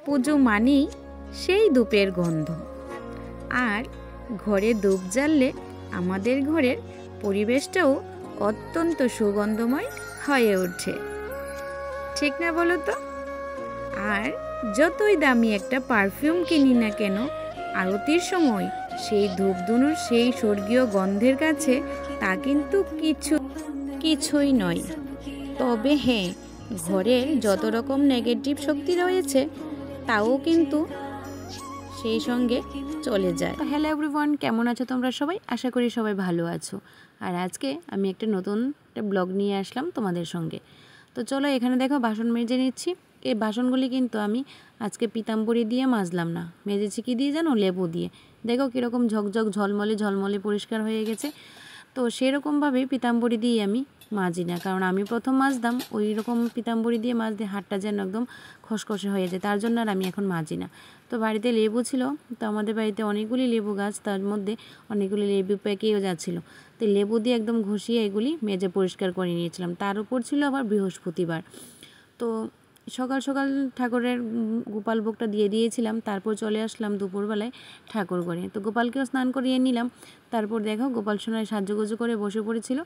পুজো মানেই সেই ধূপের গন্ধ, আর ঘরে ধূপ জ্বাললে আমাদের ঘরের পরিবেশটাও অত্যন্ত সুগন্ধময় হয়ে ওঠে, ঠিক না বলো তো? আর যতই দামি একটা পারফিউম কিনি না কেন, আরতির সময় সেই ধূপধুনোর সেই স্বর্গীয় গন্ধের কাছে তা কিন্তু কিছুই নয়। তবে হ্যাঁ, ঘরের যত রকম নেগেটিভ শক্তি রয়েছে তাও কিন্তু সেই সঙ্গে চলে যায়। হ্যালো এভরিওয়ান, কেমন আছো তোমরা সবাই? আশা করি সবাই ভালো আছো। আর আজকে আমি একটা নতুন ব্লগ নিয়ে আসলাম তোমাদের সঙ্গে। তো চলো, এখানে দেখো বাসন মেজে নিচ্ছি। এই বাসনগুলি কিন্তু আমি আজকে পিতাম্বরী দিয়ে মাজলাম না, মেজেছি কি দিয়ে জানো? লেবু দিয়ে। দেখো কীরকম ঝকঝক ঝলমলে ঝলমলে পরিষ্কার হয়ে গেছে। তো সেরকমভাবেই পিতাম্বরী দিয়ে আমি মাজি না, কারণ আমি প্রথম মাজতাম ওই রকম পিতাম্বরী দিয়ে মাজতে হাতটা যেন একদম খসখসে হয়ে যায়, তার জন্য আর আমি এখন মাজি না। তো বাড়িতে লেবু ছিল, তো আমাদের বাড়িতে অনেকগুলি লেবু গাছ, তার মধ্যে অনেকগুলি লেবু পেকেও যাচ্ছিলো। তো লেবু দিয়ে একদম ঘষিয়ে এগুলি মেজে পরিষ্কার করে নিয়েছিলাম। তার উপর ছিল আবার বৃহস্পতিবার। তো সকাল সকাল ঠাকুরের গোপাল ভোগটা দিয়ে দিয়েছিলাম, তারপর চলে আসলাম দুপুরবেলায় ঠাকুর ঘরে। তো গোপালকেও স্নান করিয়ে নিলাম। তারপর দেখো গোপাল সোনায় সাজুগুজু করে বসে পড়েছিল,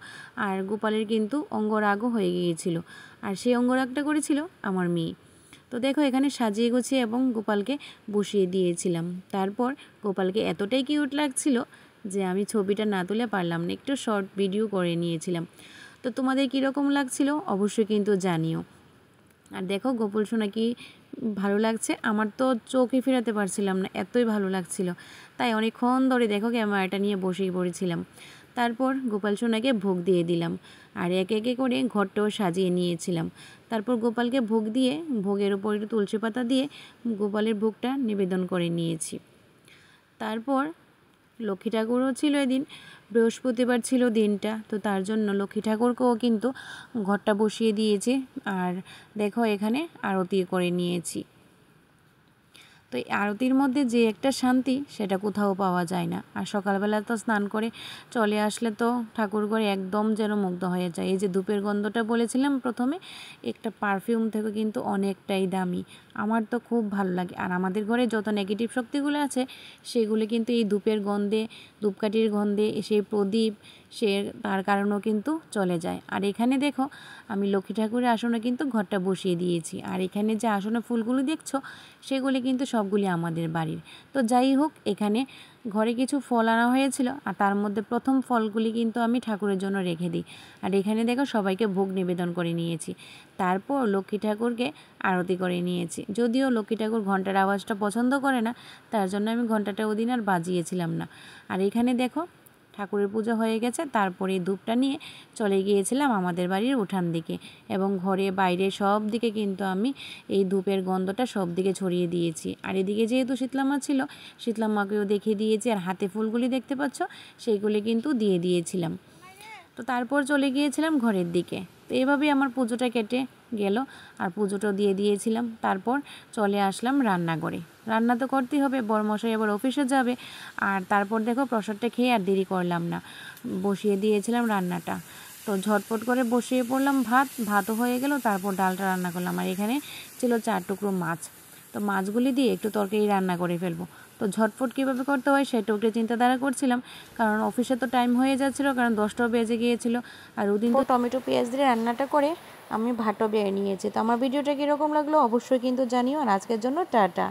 আর গোপালের কিন্তু অঙ্গরাগও হয়ে গিয়েছিল, আর সেই অঙ্গরাগটা করেছিল আমার মেয়ে। তো দেখো এখানে সাজিয়ে গুছিয়ে এবং গোপালকে বসিয়ে দিয়েছিলাম। তারপর গোপালকে এতটাই কিউট লাগছিল যে আমি ছবিটা না তুলে পারলাম না, একটু শর্ট ভিডিও করে নিয়েছিলাম। তো তোমাদের কীরকম লাগছিল অবশ্যই কিন্তু জানিও। আর দেখো গোপাল সোনা কি ভালো লাগছে, আমার তো চোখে ফেরাতে পারছিলাম না, এতই ভালো লাগছিল। তাই অনেকক্ষণ ধরে দেখো ক্যামেরাটা নিয়ে বসেই পড়েছিলাম। তারপর গোপাল সোনাকে ভোগ দিয়ে দিলাম, আর একে একে করে ঘরটাও সাজিয়ে নিয়েছিলাম। তারপর গোপালকে ভোগ দিয়ে ভোগের ওপর একটু তুলসী পাতা দিয়ে গোপালের ভোগটা নিবেদন করে নিয়েছি। তারপর লক্ষ্মী ঠাকুরও ছিল এদিন, বৃহস্পতিবার ছিল দিনটা, তো তার জন্য লক্ষ্মী ঠাকুরকেও কিন্তু ঘরটা বসিয়ে দিয়েছি। আর দেখো এখানে আরতি করে নিয়েছি। তো এই আরতির মধ্যে যে একটা শান্তি সেটা কোথাও পাওয়া যায় না। আর সকালবেলা তো স্নান করে চলে আসলে তো ঠাকুর ঘরে একদম যেন মুগ্ধ হয়ে যায়। এই যে ধূপের গন্ধটা বলেছিলাম প্রথমে, একটা পারফিউম থেকে কিন্তু অনেকটাই দামি, আমার তো খুব ভালো লাগে। আর আমাদের ঘরে যত নেগেটিভ শক্তিগুলো আছে সেগুলো কিন্তু এই ধূপের গন্ধে, ধূপকাঠির গন্ধে, সেই প্রদীপ সে তার কারণেও কিন্তু চলে যায়। আর এখানে দেখো আমি লক্ষ্মী ঠাকুরের আসনে কিন্তু ঘরটা বসিয়ে দিয়েছি, আর এখানে যে আসনে ফুলগুলো দেখছো সেগুলি কিন্তু সবগুলি আমাদের বাড়ির। তো যাই হোক, এখানে ঘরে কিছু ফল আনা হয়েছিল, আর তার মধ্যে প্রথম ফলগুলি কিন্তু আমি ঠাকুরের জন্য রেখে দিই। আর এখানে দেখো সবাইকে ভোগ নিবেদন করে নিয়েছি। তারপর লক্ষ্মী ঠাকুরকে আরতি করে নিয়েছি। যদিও লক্ষ্মী ঠাকুর ঘন্টার আওয়াজটা পছন্দ করে না, তার জন্য আমি ঘন্টাটা ওদিন আর বাজিয়েছিলাম না। আর এখানে দেখো ঠাকুরের পুজো হয়ে গেছে। তারপরে ধূপটা নিয়ে চলে গিয়েছিলাম আমাদের বাড়ির উঠান দিকে, এবং ঘরে বাইরে সব দিকে কিন্তু আমি এই ধূপের গন্ধটা সব দিকে ছড়িয়ে দিয়েছি। আর এদিকে যেহেতু শীতলা মা ছিল, শীতলা মাকেও দেখিয়ে দিয়েছি, আর হাতে ফুলগুলি দেখতে পাচ্ছ সেইগুলি কিন্তু দিয়ে দিয়েছিলাম। তো তারপর চলে গিয়েছিলাম ঘরের দিকে। তো এভাবেই আমার পুজোটা কেটে গেল, আর পুজোটাও দিয়ে দিয়েছিলাম। তারপর চলে আসলাম রান্নাঘরে। রান্না তো করতেই হবে, বরমশাই আবার অফিসে যাবে। আর তারপর দেখো প্রসাদটা খেয়ে আর দেরি করলাম না, বসিয়ে দিয়েছিলাম রান্নাটা। তো ঝটপট করে বসিয়ে পড়লাম ভাতও হয়ে গেল। তারপর ডালটা রান্না করলাম, আর এখানে ছিল 4 টুকরো মাছ। তো মাছগুলি দিয়ে একটু তরকারি রান্না করে ফেলবো। তো ঝটপট কীভাবে করতে হয় সেটাও একটু চিন্তাধারা করছিলাম, কারণ অফিসে তো টাইম হয়ে যাচ্ছিলো, কারণ 10টাও বেজে গিয়েছিল। আর ওদিন তো টমেটো পেঁয়াজ দিয়ে রান্নাটা করে আমি ভাতও বেড়ে নিয়েছি। তো আমার ভিডিওটা কীরকম লাগলো অবশ্যই কিন্তু জানিও। আর আজকের জন্য টাটা।